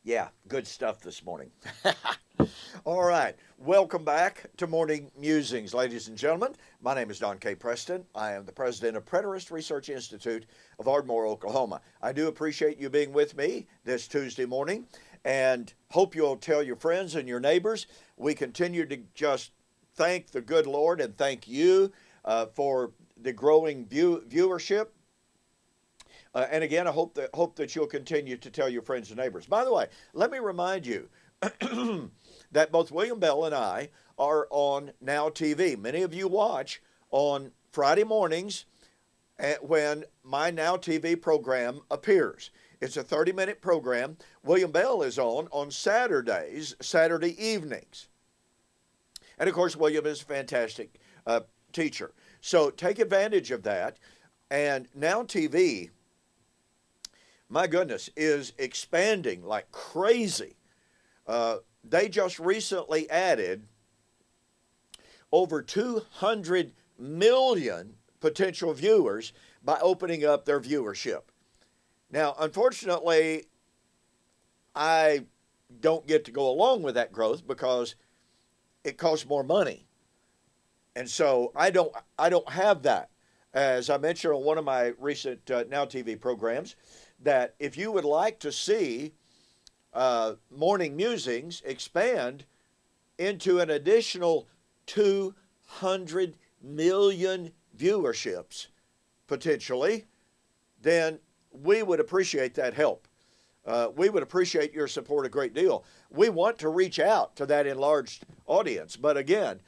Yeah, good stuff this morning. All right. Welcome back to Morning Musings, ladies and gentlemen. My name is Don K. Preston. I am the president of Preterist Research Institute of Ardmore, Oklahoma. I do appreciate you being with me this Tuesday morning and hope you'll tell your friends and your neighbors. We continue to just thank the good Lord and thank you for the growing viewership. And again, I hope that you'll continue to tell your friends and neighbors. By the way, let me remind you that both William Bell and I are on Now TV. Many of you watch on Friday mornings when my Now TV program appears. It's a 30-minute program. William Bell is on Saturdays, Saturday evenings. And of course, William is a fantastic teacher. So take advantage of that. And Now TV, my goodness, is expanding like crazy. They just recently added over 200 million potential viewers by opening up their viewership. Now, unfortunately, I don't get to go along with that growth because it costs more money. And so I don't have that. As I mentioned on one of my recent Now TV programs, that if you would like to see Morning Musings expand into an additional 200 million viewerships, potentially, then we would appreciate that help. We would appreciate your support a great deal. We want to reach out to that enlarged audience, but again,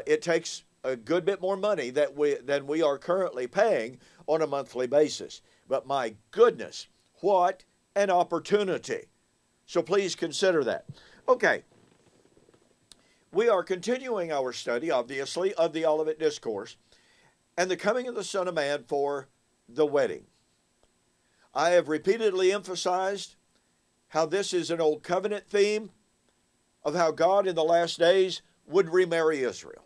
it takes a good bit more money than we are currently paying on a monthly basis. But my goodness, what an opportunity. So please consider that. Okay. We are continuing our study, obviously, of the Olivet Discourse and the coming of the Son of Man for the wedding. I have repeatedly emphasized how this is an old covenant theme of how God in the last days would remarry Israel.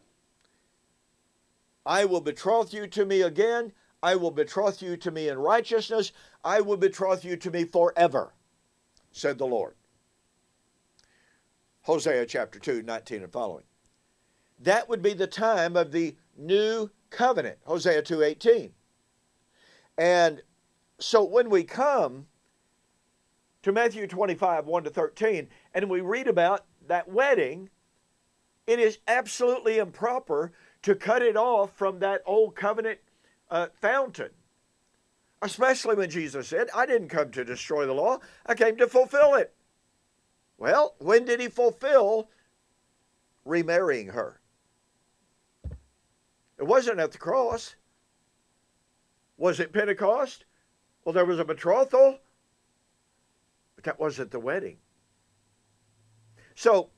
I will betroth you to me again. I will betroth you to me in righteousness. I will betroth you to me forever, said the Lord. Hosea chapter 2, 19 and following. That would be the time of the new covenant, Hosea 2:18. And so when we come to Matthew 25, 1 to 13, and we read about that wedding, it is absolutely improper to cut it off from that old covenant fountain. Especially when Jesus said, I didn't come to destroy the law, I came to fulfill it. Well, when did he fulfill remarrying her? It wasn't at the cross. Was it Pentecost? Well, there was a betrothal, but that wasn't the wedding. So,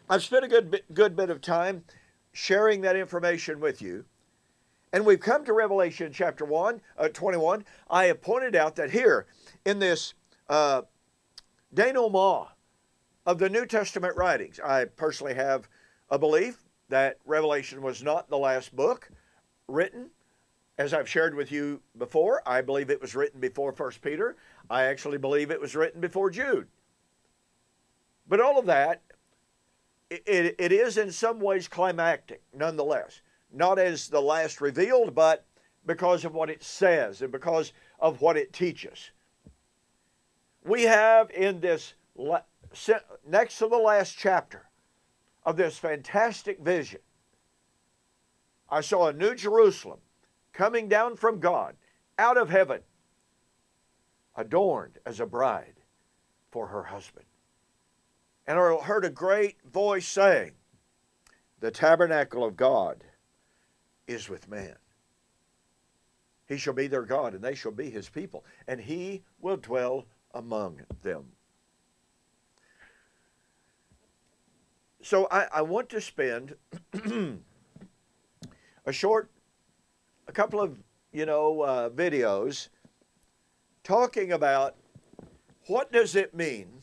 I've spent a good bit of time sharing that information with you. And we've come to Revelation chapter 21. I have pointed out that here in this denouement of the New Testament writings, I personally have a belief that Revelation was not the last book written. As I've shared with you before, I believe it was written before 1 Peter. I actually believe it was written before Jude. But all of that, it is in some ways climactic, nonetheless. Not as the last revealed, but because of what it says and because of what it teaches. We have in this next to the last chapter of this fantastic vision, I saw a new Jerusalem coming down from God out of heaven, adorned as a bride for her husband. And I heard a great voice saying, the tabernacle of God is with man. He shall be their God, and they shall be his people, and he will dwell among them. So I want to spend a couple of, videos talking about what does it mean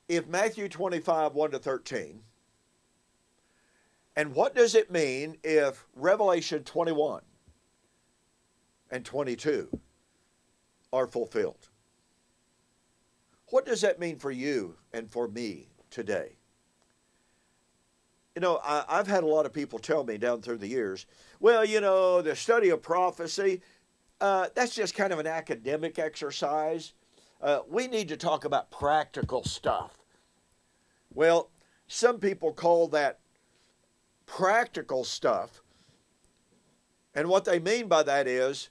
if Matthew 25, 1 to 13, and what does it mean if Revelation 21 and 22 are fulfilled? What does that mean for you and for me today? You know, I've had a lot of people tell me down through the years, well, you know, the study of prophecy, that's just kind of an academic exercise. We need to talk about practical stuff. Well, some people call that practical stuff. And what they mean by that is,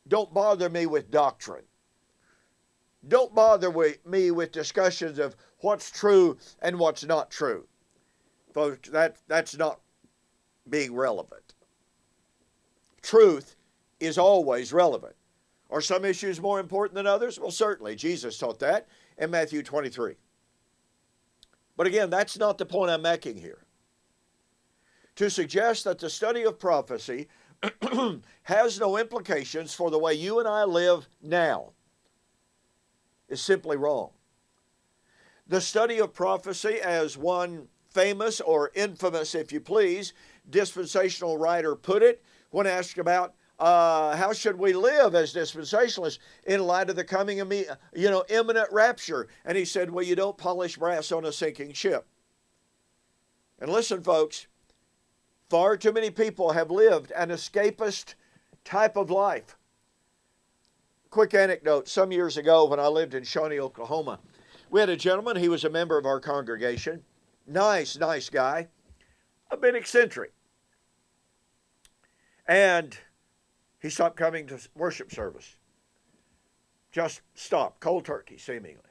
don't bother me with doctrine. Don't bother me with discussions of what's true and what's not true. Folks, that's not being relevant. Truth is always relevant. Are some issues more important than others? Well, certainly. Jesus taught that in Matthew 23. But again, that's not the point I'm making here. To suggest that the study of prophecy has no implications for the way you and I live now is simply wrong. The study of prophecy, as one famous or infamous, if you please, dispensational writer put it when asked about how should we live as dispensationalists in light of the coming imminent rapture. And he said, well, you don't polish brass on a sinking ship. And listen, folks, far too many people have lived an escapist type of life. Quick anecdote. Some years ago when I lived in Shawnee, Oklahoma, we had a gentleman. He was a member of our congregation. Nice guy. A bit eccentric. And he stopped coming to worship service. Just stopped, cold turkey, seemingly.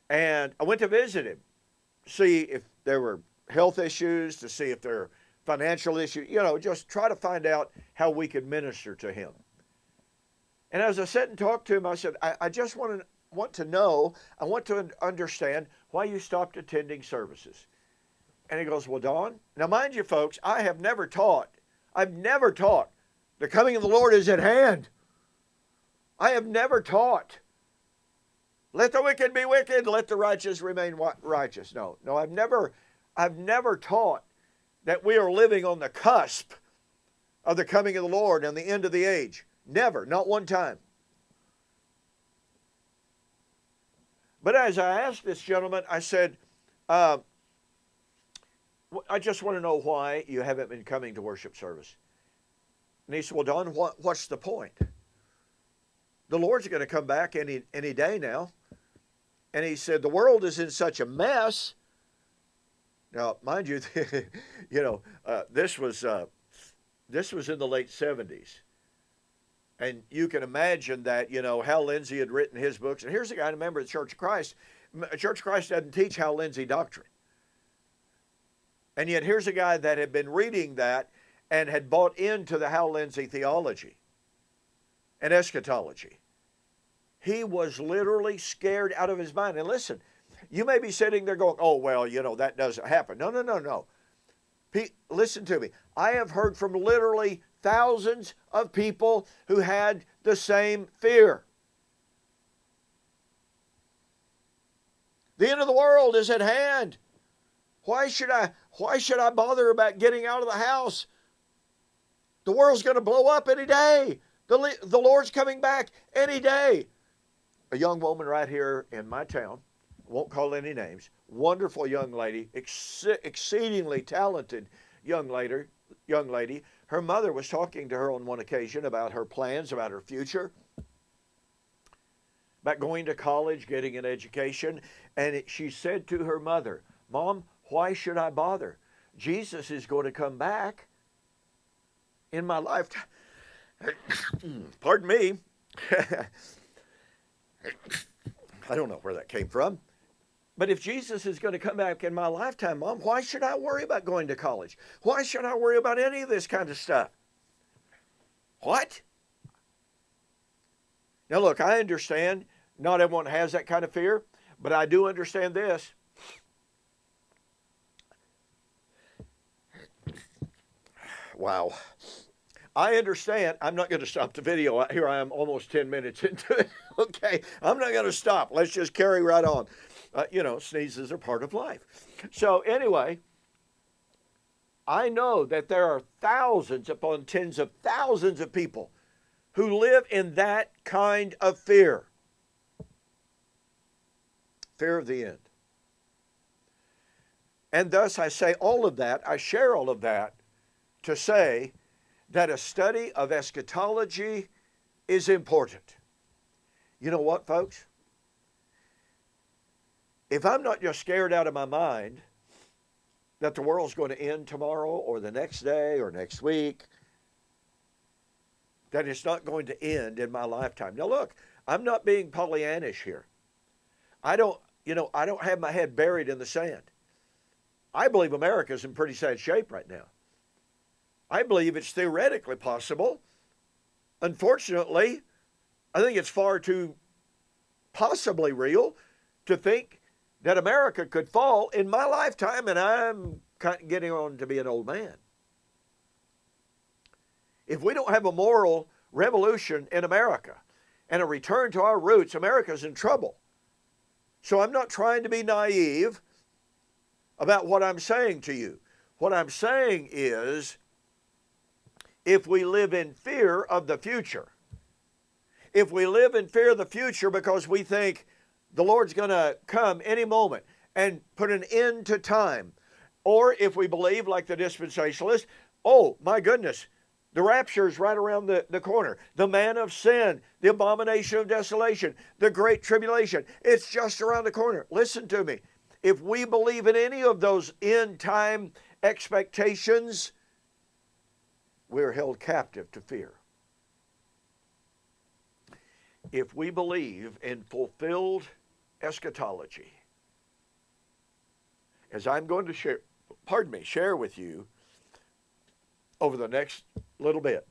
And I went to visit him, see if there were health issues, to see if there were financial issues, just try to find out how we could minister to him. And as I sat and talked to him, I said, I just want to know, I want to understand why you stopped attending services. And he goes, well, Don, now mind you, folks, I've never taught the coming of the Lord is at hand. I have never taught, let the wicked be wicked, let the righteous remain righteous. No, I've never taught that we are living on the cusp of the coming of the Lord and the end of the age. Never, not one time. But as I asked this gentleman, I said, I just want to know why you haven't been coming to worship service. And he said, well, Don, what's the point? The Lord's going to come back any day now. And he said, the world is in such a mess. Now, mind you, this was in the late 70s. And you can imagine that, Hal Lindsey had written his books. And here's a guy, a member of the Church of Christ. Church of Christ doesn't teach Hal Lindsey doctrine. And yet here's a guy that had been reading that and had bought into the Hal Lindsey theology and eschatology. He was literally scared out of his mind. And listen, you may be sitting there going, oh, well, that doesn't happen. No. Listen to me. I have heard from literally thousands of people who had the same fear. The end of the world is at hand. Why should I bother about getting out of the house? The world's going to blow up any day. The Lord's coming back any day. A young woman right here in my town, won't call any names, wonderful young lady, exceedingly talented young lady. Her mother was talking to her on one occasion about her plans, about her future, about going to college, getting an education. And she said to her mother, Mom, why should I bother? Jesus is going to come back in my lifetime. Pardon me. I don't know where that came from. But if Jesus is going to come back in my lifetime, Mom, why should I worry about going to college? Why should I worry about any of this kind of stuff? What? Now look, I understand not everyone has that kind of fear, but I do understand this. Wow. I understand. I'm not going to stop the video. Here I am almost 10 minutes into it. Okay. I'm not going to stop. Let's just carry right on. Sneezes are part of life. So anyway, I know that there are thousands upon tens of thousands of people who live in that kind of fear. fear of the end. And thus I say all of that, I share all of that to say that a study of eschatology is important. You know what, folks? If I'm not just scared out of my mind that the world's going to end tomorrow or the next day or next week, that it's not going to end in my lifetime. Now look, I'm not being Pollyannish here. I don't have my head buried in the sand. I believe America's in pretty sad shape right now. I believe it's theoretically possible. Unfortunately, I think it's far too possibly real to think that America could fall in my lifetime, and I'm kind of getting on to be an old man. If we don't have a moral revolution in America and a return to our roots, America's in trouble. So I'm not trying to be naive about what I'm saying to you. What I'm saying is, if we live in fear of the future, if we live in fear of the future because we think the Lord's going to come any moment and put an end to time, or if we believe, like the dispensationalists, oh my goodness, the rapture is right around the corner. The man of sin, the abomination of desolation, the great tribulation, it's just around the corner. Listen to me. If we believe in any of those end time expectations, we're held captive to fear. If we believe in fulfilled eschatology, as I'm going to share with you over the next little bit,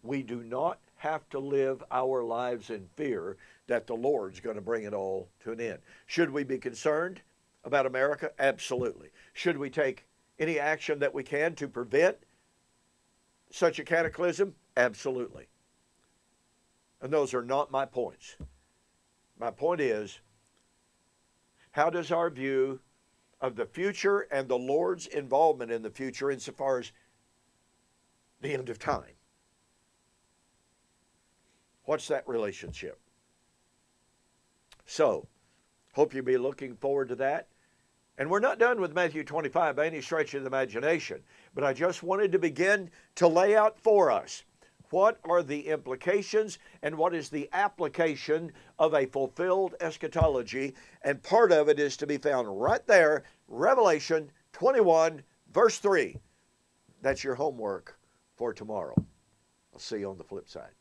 we do not have to live our lives in fear that the Lord's going to bring it all to an end. Should we be concerned about America? Absolutely. Should we take any action that we can to prevent such a cataclysm? Absolutely. And those are not my points. My point is, how does our view of the future and the Lord's involvement in the future insofar as the end of time, what's that relationship? So, hope you'll be looking forward to that. And we're not done with Matthew 25 by any stretch of the imagination, but I just wanted to begin to lay out for us what are the implications and what is the application of a fulfilled eschatology. And part of it is to be found right there, Revelation 21, verse 3. That's your homework for tomorrow. I'll see you on the flip side.